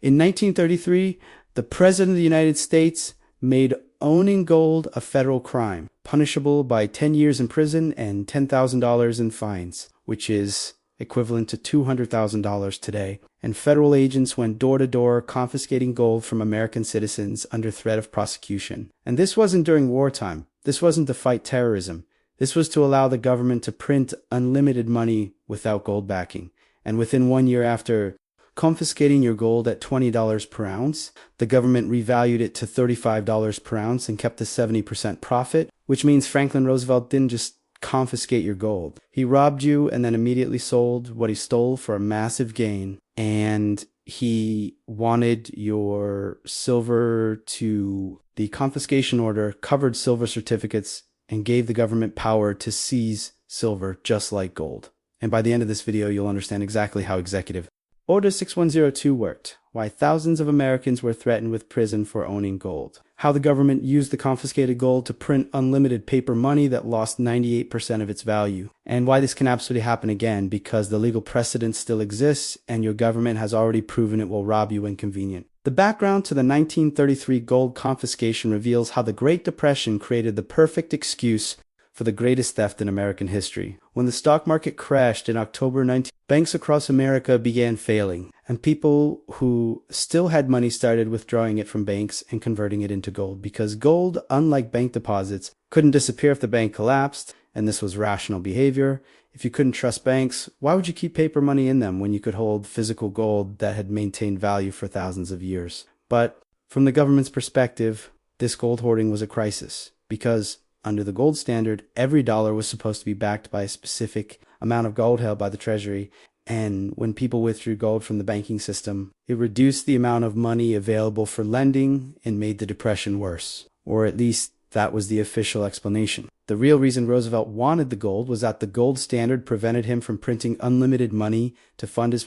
In 1933, the President of the United States made owning gold a federal crime, punishable by 10 years in prison and $10,000 in fines, which is equivalent to $200,000 today. And federal agents went door to door confiscating gold from American citizens under threat of prosecution. And this wasn't during wartime. This wasn't to fight terrorism. This was to allow the government to print unlimited money without gold backing. And within 1 year after confiscating your gold at $20 per ounce, the government revalued it to $35 per ounce and kept the 70% profit, which means Franklin Roosevelt didn't just confiscate your gold. He robbed you and then immediately sold what he stole for a massive gain. And he wanted your silver to... The confiscation order covered silver certificates and gave the government power to seize silver just like gold. And by the end of this video, you'll understand exactly how Executive Order 6102 worked, why thousands of Americans were threatened with prison for owning gold, how the government used the confiscated gold to print unlimited paper money that lost 98% of its value, and why this can absolutely happen again because the legal precedent still exists and your government has already proven it will rob you when convenient. The background to the 1933 gold confiscation reveals how the Great Depression created the perfect excuse for the greatest theft in American history. When the stock market crashed in October 19, banks across America began failing, and people who still had money started withdrawing it from banks and converting it into gold, because gold, unlike bank deposits, couldn't disappear if the bank collapsed, and this was rational behavior. If you couldn't trust banks, why would you keep paper money in them when you could hold physical gold that had maintained value for thousands of years? But from the government's perspective, this gold hoarding was a crisis, because under the gold standard, every dollar was supposed to be backed by a specific amount of gold held by the Treasury. And when people withdrew gold from the banking system, it reduced the amount of money available for lending and made the depression worse. Or at least that was the official explanation. The real reason Roosevelt wanted the gold was that the gold standard prevented him from printing unlimited money to fund his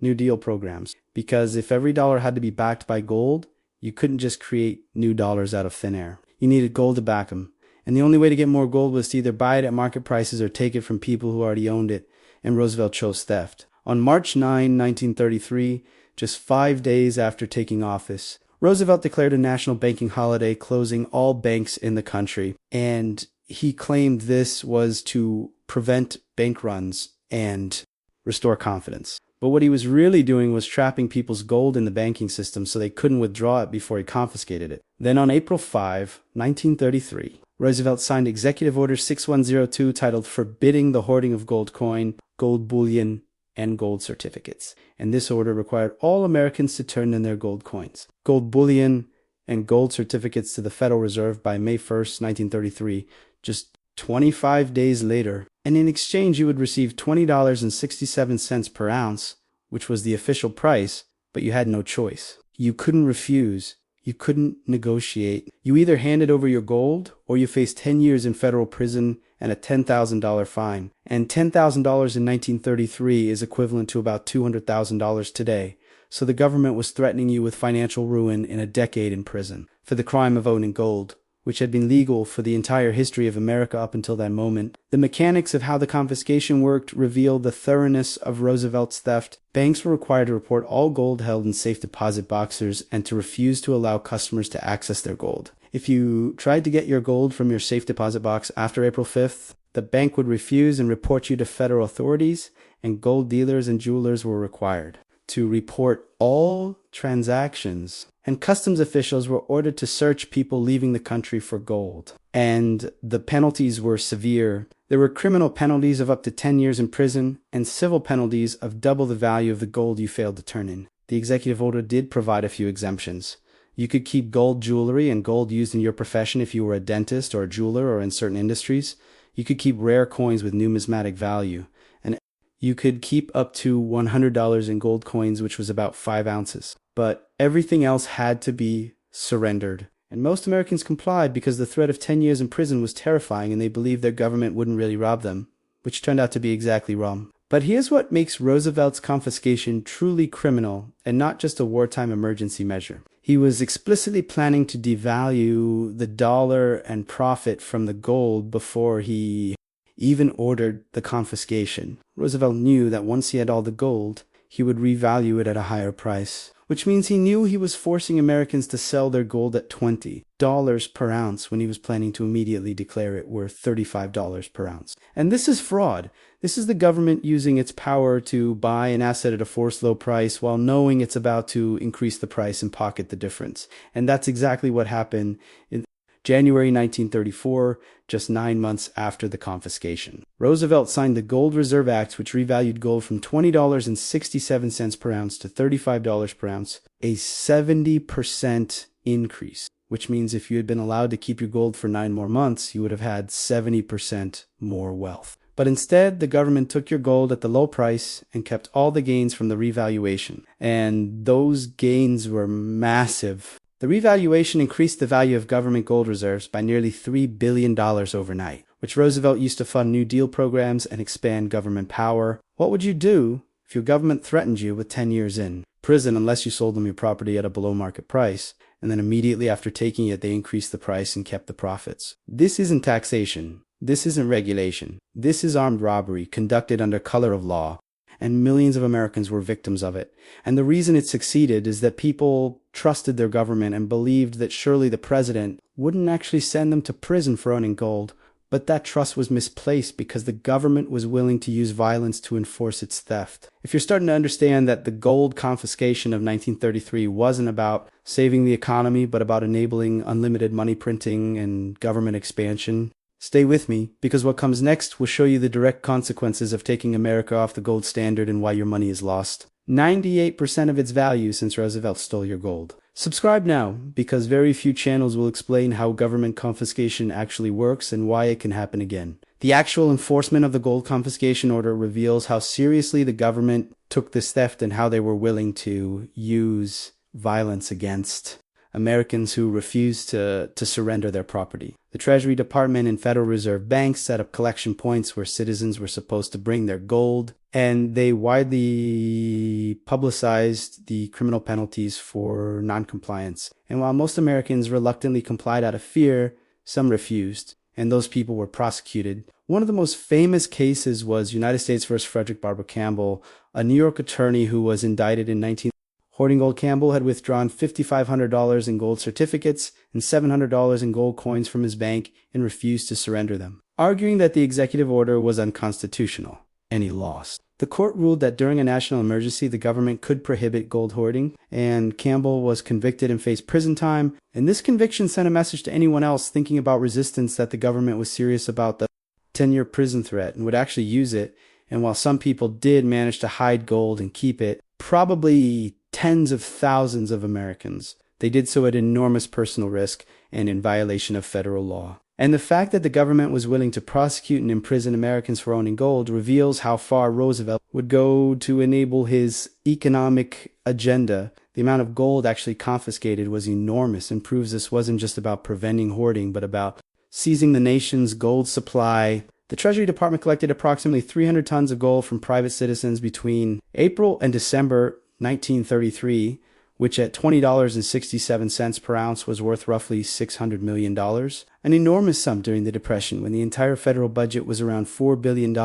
New Deal programs. Because if every dollar had to be backed by gold, you couldn't just create new dollars out of thin air. You needed gold to back them. And the only way to get more gold was to either buy it at market prices or take it from people who already owned it, and Roosevelt chose theft. On March 9, 1933, just 5 days after taking office, Roosevelt declared a national banking holiday, closing all banks in the country, and he claimed this was to prevent bank runs and restore confidence. But what he was really doing was trapping people's gold in the banking system so they couldn't withdraw it before he confiscated it. Then on April 5, 1933, Roosevelt signed Executive Order 6102 titled Forbidding the Hoarding of Gold Coin, Gold Bullion, and Gold Certificates. And this order required all Americans to turn in their gold coins, gold bullion, and gold certificates to the Federal Reserve by May 1st, 1933, just 25 days later. And in exchange, you would receive $20.67 per ounce, which was the official price, but you had no choice. You couldn't refuse. You couldn't negotiate. You either handed over your gold or you faced 10 years in federal prison and a $10,000 fine. And $10,000 in 1933 is equivalent to about $200,000 today. So the government was threatening you with financial ruin in a decade in prison for the crime of owning gold, which had been legal for the entire history of America up until that moment. The mechanics of how the confiscation worked reveal the thoroughness of Roosevelt's theft. Banks were required to report all gold held in safe deposit boxes and to refuse to allow customers to access their gold. If you tried to get your gold from your safe deposit box after April 5th, the bank would refuse and report you to federal authorities, and gold dealers and jewelers were required to report all transactions. And customs officials were ordered to search people leaving the country for gold. And the penalties were severe. There were criminal penalties of up to 10 years in prison and civil penalties of double the value of the gold you failed to turn in. The executive order did provide a few exemptions. You could keep gold jewelry and gold used in your profession if you were a dentist or a jeweler or in certain industries. You could keep rare coins with numismatic value. And you could keep up to $100 in gold coins, which was about 5 ounces. But everything else had to be surrendered. And most Americans complied because the threat of 10 years in prison was terrifying and they believed their government wouldn't really rob them, which turned out to be exactly wrong. But here's what makes Roosevelt's confiscation truly criminal and not just a wartime emergency measure. He was explicitly planning to devalue the dollar and profit from the gold before he even ordered the confiscation. Roosevelt knew that once he had all the gold, he would revalue it at a higher price, which means he knew he was forcing Americans to sell their gold at $20 per ounce when he was planning to immediately declare it worth $35 per ounce. And this is fraud. This is the government using its power to buy an asset at a forced low price while knowing it's about to increase the price and pocket the difference. And that's exactly what happened in January 1934, just 9 months after the confiscation. Roosevelt signed the Gold Reserve Act, which revalued gold from $20.67 per ounce to $35 per ounce, a 70% increase, which means if you had been allowed to keep your gold for 9 more months, you would have had 70% more wealth. But instead, the government took your gold at the low price and kept all the gains from the revaluation. And those gains were massive. The revaluation increased the value of government gold reserves by nearly $3 billion overnight, which Roosevelt used to fund New Deal programs and expand government power. What would you do if your government threatened you with 10 years in prison unless you sold them your property at a below market price, and then immediately after taking it, they increased the price and kept the profits? This isn't taxation. This isn't regulation. This is armed robbery conducted under color of law. And millions of Americans were victims of it. And the reason it succeeded is that people trusted their government and believed that surely the president wouldn't actually send them to prison for owning gold. But that trust was misplaced because the government was willing to use violence to enforce its theft. If you're starting to understand that the gold confiscation of 1933 wasn't about saving the economy, but about enabling unlimited money printing and government expansion, stay with me, because what comes next will show you the direct consequences of taking America off the gold standard and why your money is lost. 98% of its value since Roosevelt stole your gold. Subscribe now, because very few channels will explain how government confiscation actually works and why it can happen again. The actual enforcement of the gold confiscation order reveals how seriously the government took this theft and how they were willing to use violence against Americans who refused to surrender their property. The Treasury Department and Federal Reserve banks set up collection points where citizens were supposed to bring their gold, and they widely publicized the criminal penalties for noncompliance. And while most Americans reluctantly complied out of fear, some refused, and those people were prosecuted. One of the most famous cases was United States versus Frederick Barber Campbell, a New York attorney who was indicted in 19... Hoarding gold, Campbell had withdrawn $5,500 in gold certificates and $700 in gold coins from his bank and refused to surrender them, arguing that the executive order was unconstitutional, and he lost. The court ruled that during a national emergency, the government could prohibit gold hoarding, and Campbell was convicted and faced prison time, and this conviction sent a message to anyone else thinking about resistance that the government was serious about the 10-year prison threat and would actually use it. And while some people did manage to hide gold and keep it, probably tens of thousands of Americans, they did so at enormous personal risk and in violation of federal law. And the fact that the government was willing to prosecute and imprison Americans for owning gold reveals how far Roosevelt would go to enable his economic agenda. The amount of gold actually confiscated was enormous and proves this wasn't just about preventing hoarding, but about seizing the nation's gold supply. The Treasury Department collected approximately 300 tons of gold from private citizens between April and December 1933, which at $20.67 per ounce was worth roughly $600 million, an enormous sum during the Depression when the entire federal budget was around $4 billion,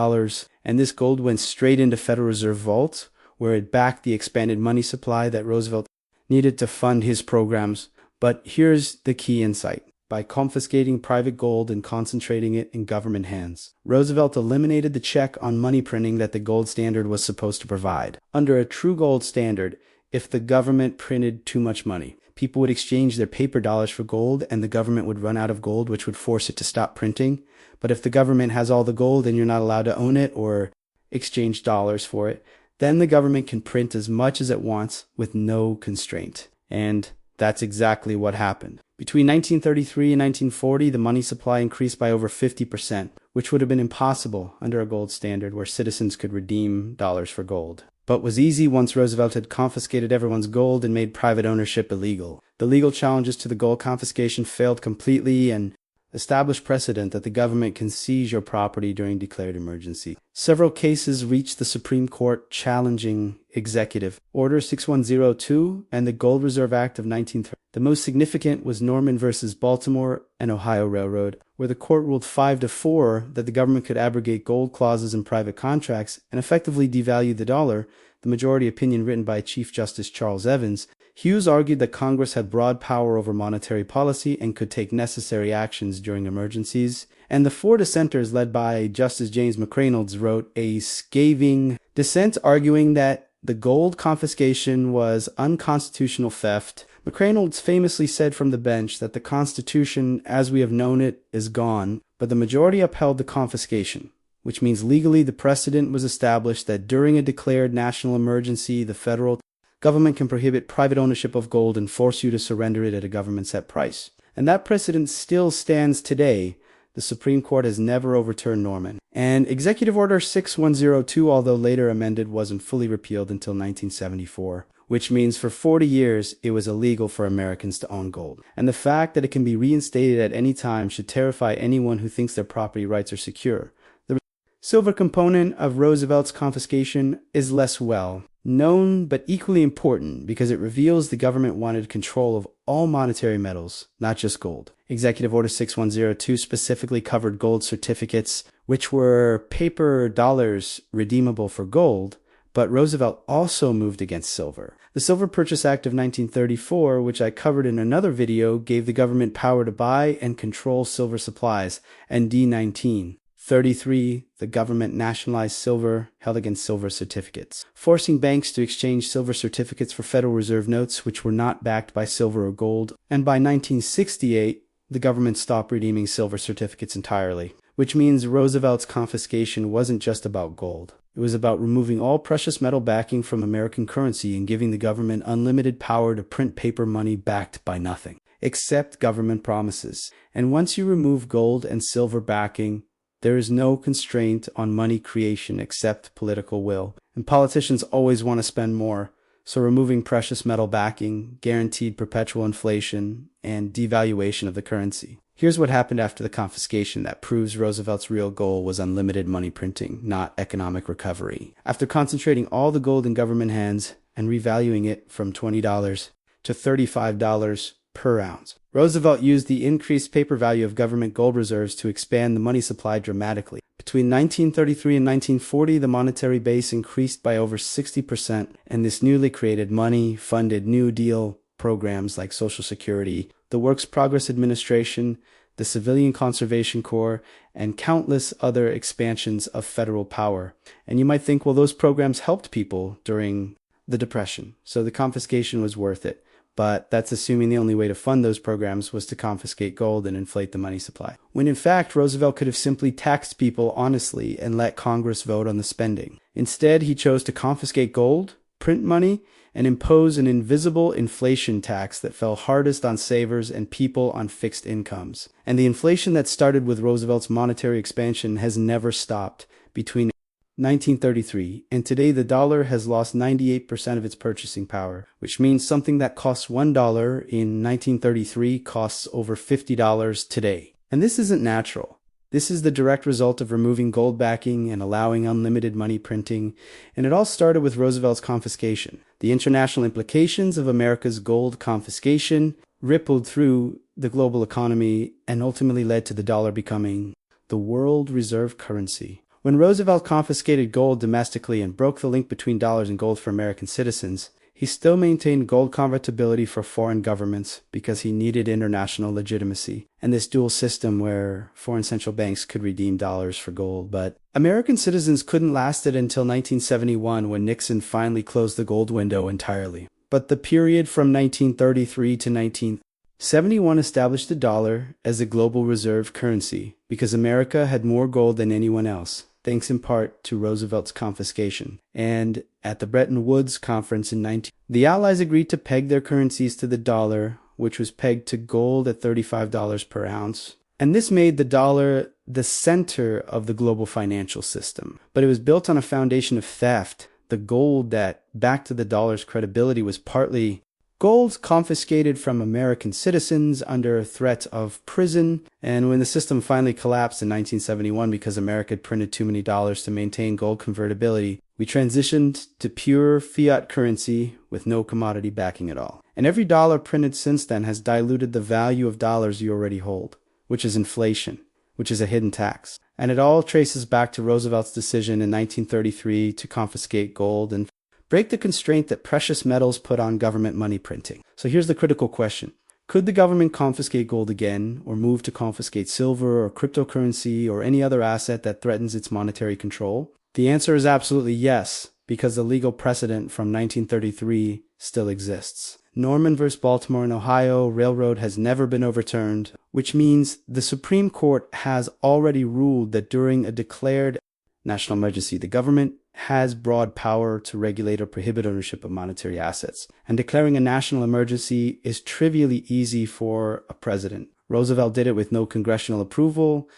and this gold went straight into Federal Reserve Vault, where it backed the expanded money supply that Roosevelt needed to fund his programs. But here's the key insight. By confiscating private gold and concentrating it in government hands, Roosevelt eliminated the check on money printing that the gold standard was supposed to provide. Under a true gold standard, if the government printed too much money, people would exchange their paper dollars for gold and the government would run out of gold, which would force it to stop printing. But if the government has all the gold and you're not allowed to own it or exchange dollars for it, then the government can print as much as it wants with no constraint. And that's exactly what happened. Between 1933 and 1940, the money supply increased by over 50%, which would have been impossible under a gold standard where citizens could redeem dollars for gold. But was easy once Roosevelt had confiscated everyone's gold and made private ownership illegal. The legal challenges to the gold confiscation failed completely and established precedent that the government can seize your property during declared emergency. Several cases reached the Supreme Court challenging Executive Order 6102 and the Gold Reserve Act of 1930. The most significant was Norman versus Baltimore and Ohio Railroad, where the court ruled 5-4 that the government could abrogate gold clauses in private contracts and effectively devalue the dollar, the majority opinion written by Chief Justice Charles Evans. Hughes argued that Congress had broad power over monetary policy and could take necessary actions during emergencies, and the four dissenters led by Justice James McReynolds wrote a scathing dissent arguing that the gold confiscation was unconstitutional theft. McReynolds famously said from the bench that the Constitution, as we have known it, is gone, but the majority upheld the confiscation, which means legally the precedent was established that during a declared national emergency, the federal government can prohibit private ownership of gold and force you to surrender it at a government-set price. And that precedent still stands today. The Supreme Court has never overturned Norman. And Executive Order 6102, although later amended, wasn't fully repealed until 1974, which means for 40 years it was illegal for Americans to own gold. And the fact that it can be reinstated at any time should terrify anyone who thinks their property rights are secure. The silver component of Roosevelt's confiscation is less well known but equally important because it reveals the government wanted control of all monetary metals, not just gold. Executive Order 6102 specifically covered gold certificates, which were paper dollars redeemable for gold, but Roosevelt also moved against silver. The Silver Purchase Act of 1934, which I covered in another video, gave the government power to buy and control silver supplies, and D-1933, the government nationalized silver, held against silver certificates, forcing banks to exchange silver certificates for Federal Reserve notes which were not backed by silver or gold. And by 1968, the government stopped redeeming silver certificates entirely, which means Roosevelt's confiscation wasn't just about gold. It was about removing all precious metal backing from American currency and giving the government unlimited power to print paper money backed by nothing, except government promises. And once you remove gold and silver backing, there is no constraint on money creation except political will. And politicians always want to spend more, so removing precious metal backing guaranteed perpetual inflation and devaluation of the currency. Here's what happened after the confiscation that proves Roosevelt's real goal was unlimited money printing, not economic recovery. After concentrating all the gold in government hands and revaluing it from $20 to $35 per ounce, Roosevelt used the increased paper value of government gold reserves to expand the money supply dramatically. Between 1933 and 1940, the monetary base increased by over 60%, and this newly created money funded New Deal programs like Social Security, the Works Progress Administration, the Civilian Conservation Corps, and countless other expansions of federal power. And you might think, well, those programs helped people during the Depression, so the confiscation was worth it. But that's assuming the only way to fund those programs was to confiscate gold and inflate the money supply. When in fact, Roosevelt could have simply taxed people honestly and let Congress vote on the spending. Instead, he chose to confiscate gold, print money, and impose an invisible inflation tax that fell hardest on savers and people on fixed incomes. And the inflation that started with Roosevelt's monetary expansion has never stopped. Between 1933 and today, the dollar has lost 98% of its purchasing power, which means something that costs $1 in 1933 costs over $50 today. And this isn't natural. This is the direct result of removing gold backing and allowing unlimited money printing, and it all started with Roosevelt's confiscation. The international implications of America's gold confiscation rippled through the global economy and ultimately led to the dollar becoming the world reserve currency. When Roosevelt confiscated gold domestically and broke the link between dollars and gold for American citizens, he still maintained gold convertibility for foreign governments because he needed international legitimacy and this dual system where foreign central banks could redeem dollars for gold. But American citizens couldn't last it until 1971 when Nixon finally closed the gold window entirely. But the period from 1933 to 1971 established the dollar as a global reserve currency because America had more gold than anyone else, thanks in part to Roosevelt's confiscation. And at the Bretton Woods Conference in the Allies agreed to peg their currencies to the dollar, which was pegged to gold at $35 per ounce. And this made the dollar the center of the global financial system. But it was built on a foundation of theft. The gold that backed to the dollar's credibility was partly gold confiscated from American citizens under threat of prison, and when the system finally collapsed in 1971 because America had printed too many dollars to maintain gold convertibility, We transitioned to pure fiat currency with no commodity backing at all. And every dollar printed since then has diluted the value of dollars you already hold, which is inflation, which is a hidden tax. And it all traces back to Roosevelt's decision in 1933 to confiscate gold and break the constraint that precious metals put on government money printing. So here's the critical question. Could the government confiscate gold again, or move to confiscate silver or cryptocurrency or any other asset that threatens its monetary control? The answer is absolutely yes, because the legal precedent from 1933 still exists. Norman v. Baltimore and Ohio Railroad has never been overturned, which means the Supreme Court has already ruled that during a declared national emergency, the government has broad power to regulate or prohibit ownership of monetary assets. And declaring a national emergency is trivially easy for a president. Roosevelt did it with no congressional approval,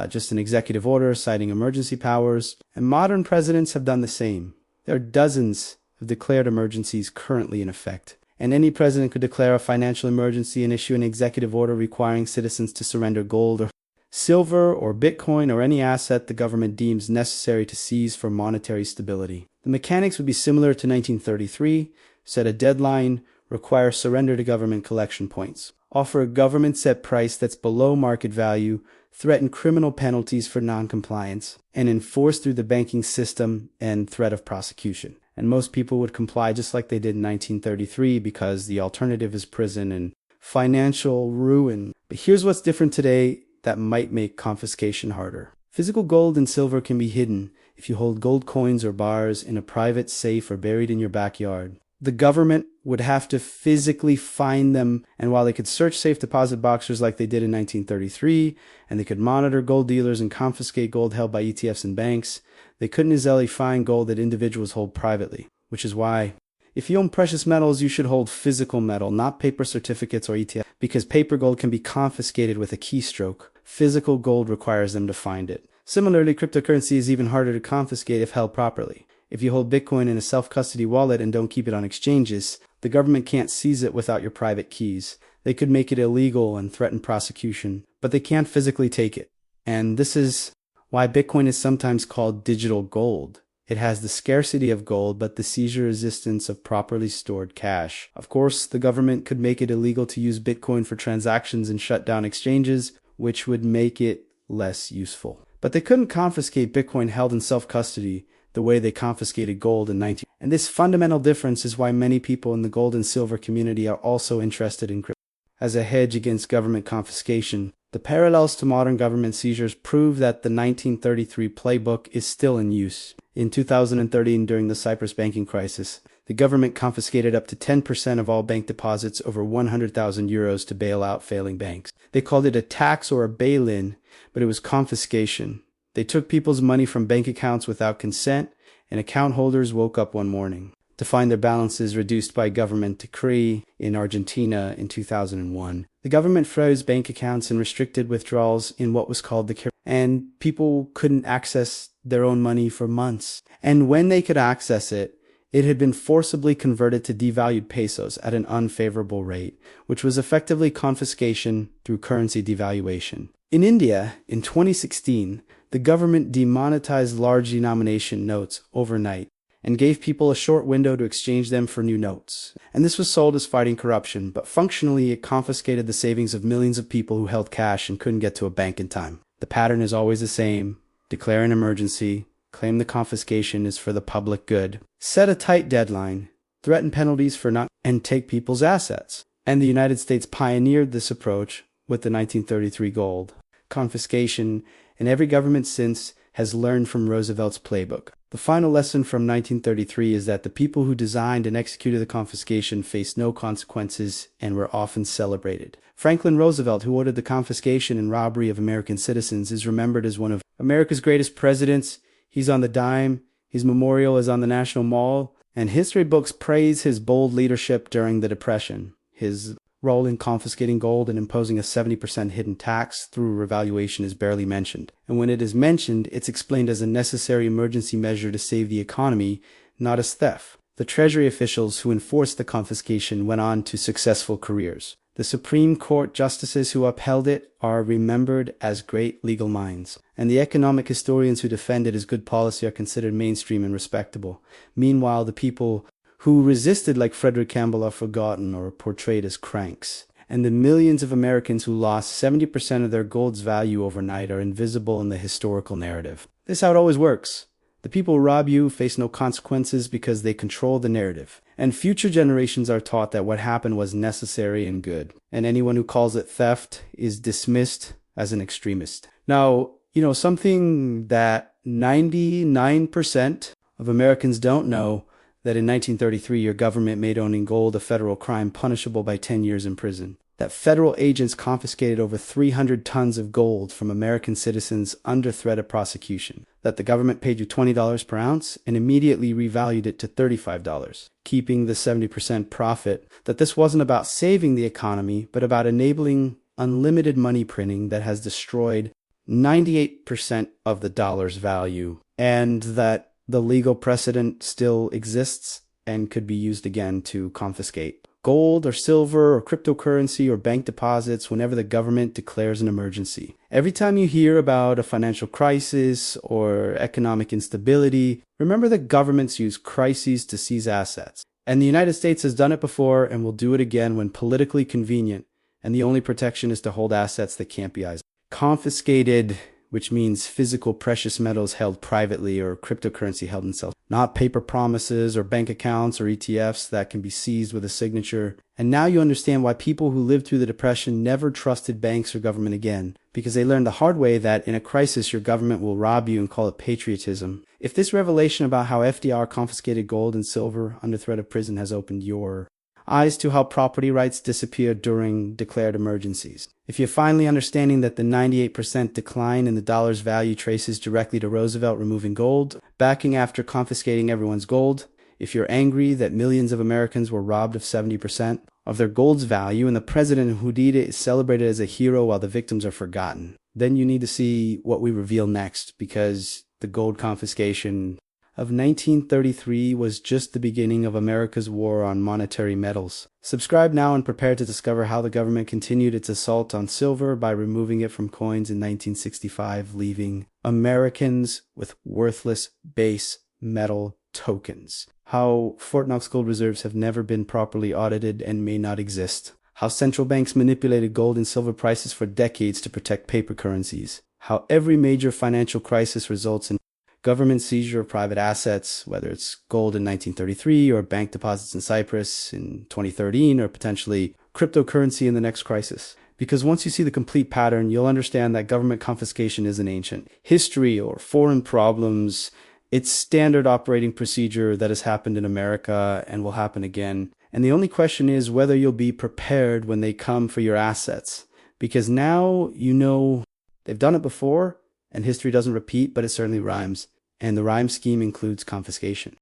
just an executive order citing emergency powers. And modern presidents have done the same. There are dozens of declared emergencies currently in effect. And any president could declare a financial emergency and issue an executive order requiring citizens to surrender gold or silver or Bitcoin or any asset the government deems necessary to seize for monetary stability. The mechanics would be similar to 1933, set a deadline, require surrender to government collection points, offer a government set price that's below market value, threaten criminal penalties for non-compliance, and enforce through the banking system and threat of prosecution. And most people would comply just like they did in 1933 because the alternative is prison and financial ruin. But here's what's different today that might make confiscation harder. Physical gold and silver can be hidden if you hold gold coins or bars in a private safe or buried in your backyard. The government would have to physically find them, and while they could search safe deposit boxes like they did in 1933, and they could monitor gold dealers and confiscate gold held by ETFs and banks, they couldn't easily find gold that individuals hold privately, which is why if you own precious metals, you should hold physical metal, not paper certificates or ETFs, because paper gold can be confiscated with a keystroke. Physical gold requires them to find it. Similarly, cryptocurrency is even harder to confiscate if held properly. If you hold Bitcoin in a self-custody wallet and don't keep it on exchanges, the government can't seize it without your private keys. They could make it illegal and threaten prosecution, but they can't physically take it. And this is why Bitcoin is sometimes called digital gold. It has the scarcity of gold, but the seizure resistance of properly stored cash. Of course, the government could make it illegal to use Bitcoin for transactions and shut down exchanges, which would make it less useful. But they couldn't confiscate Bitcoin held in self-custody the way they confiscated gold in 19. And this fundamental difference is why many people in the gold and silver community are also interested in crypto. As a hedge against government confiscation, the parallels to modern government seizures prove that the 1933 playbook is still in use. In 2013, during the Cyprus banking crisis, the government confiscated up to 10% of all bank deposits over 100,000 euros to bail out failing banks. They called it a tax or a bail-in, but it was confiscation. They took people's money from bank accounts without consent, and account holders woke up one morning to find their balances reduced by government decree in Argentina in 2001. The government froze bank accounts and restricted withdrawals in what was called the and people couldn't access their own money for months. And when they could access it, it had been forcibly converted to devalued pesos at an unfavorable rate, which was effectively confiscation through currency devaluation. In India, in 2016, the government demonetized large denomination notes overnight and gave people a short window to exchange them for new notes. And this was sold as fighting corruption, but functionally it confiscated the savings of millions of people who held cash and couldn't get to a bank in time. The pattern is always the same. Declare an emergency, claim the confiscation is for the public good, set a tight deadline, threaten penalties for not, and take people's assets. And the United States pioneered this approach with the 1933 gold confiscation, and every government since has learned from Roosevelt's playbook. The final lesson from 1933 is that the people who designed and executed the confiscation faced no consequences and were often celebrated. Franklin Roosevelt, who ordered the confiscation and robbery of American citizens, is remembered as one of America's greatest presidents. He's on the dime, his memorial is on the National Mall, and history books praise his bold leadership during the Depression. His role in confiscating gold and imposing a 70% hidden tax through revaluation is barely mentioned. And when it is mentioned, it's explained as a necessary emergency measure to save the economy, not as theft. The Treasury officials who enforced the confiscation went on to successful careers. The Supreme Court justices who upheld it are remembered as great legal minds, and the economic historians who defend it as good policy are considered mainstream and respectable. Meanwhile, the people who resisted like Frederick Campbell are forgotten or portrayed as cranks. And the millions of Americans who lost 70% of their gold's value overnight are invisible in the historical narrative. This is how it always works. The people who rob you face no consequences because they control the narrative. And future generations are taught that what happened was necessary and good. And anyone who calls it theft is dismissed as an extremist. Now, something that 99% of Americans don't know, that in 1933 your government made owning gold a federal crime punishable by 10 years in prison. That federal agents confiscated over 300 tons of gold from American citizens under threat of prosecution. That the government paid you $20 per ounce and immediately revalued it to $35, keeping the 70% profit. That this wasn't about saving the economy, but about enabling unlimited money printing that has destroyed 98% of the dollar's value. And that the legal precedent still exists and could be used again to confiscate gold or silver or cryptocurrency or bank deposits whenever the government declares an emergency. Every time you hear about a financial crisis or economic instability, remember that governments use crises to seize assets. And the United States has done it before and will do it again when politically convenient, and the only protection is to hold assets that can't be isolated. Confiscated, which means physical precious metals held privately or cryptocurrency held in self, not paper promises or bank accounts or ETFs that can be seized with a signature. And now you understand why people who lived through the Depression never trusted banks or government again, because they learned the hard way that in a crisis your government will rob you and call it patriotism. If this revelation about how FDR confiscated gold and silver under threat of prison has opened your eyes to how property rights disappear during declared emergencies. If you're finally understanding that the 98% decline in the dollar's value traces directly to Roosevelt removing gold, backing after confiscating everyone's gold, if you're angry that millions of Americans were robbed of 70% of their gold's value and the president who did it is celebrated as a hero while the victims are forgotten, then you need to see what we reveal next, because the gold confiscation of 1933 was just the beginning of America's war on monetary metals. Subscribe now and prepare to discover how the government continued its assault on silver by removing it from coins in 1965, leaving Americans with worthless base metal tokens. How Fort Knox gold reserves have never been properly audited and may not exist. How central banks manipulated gold and silver prices for decades to protect paper currencies. How every major financial crisis results in government seizure of private assets, whether it's gold in 1933 or bank deposits in Cyprus in 2013 or potentially cryptocurrency in the next crisis. Because once you see the complete pattern, you'll understand that government confiscation isn't ancient history or foreign problems. It's standard operating procedure that has happened in America and will happen again. And the only question is whether you'll be prepared when they come for your assets. Because now you know they've done it before, and history doesn't repeat, but it certainly rhymes. And the rhyme scheme includes confiscation.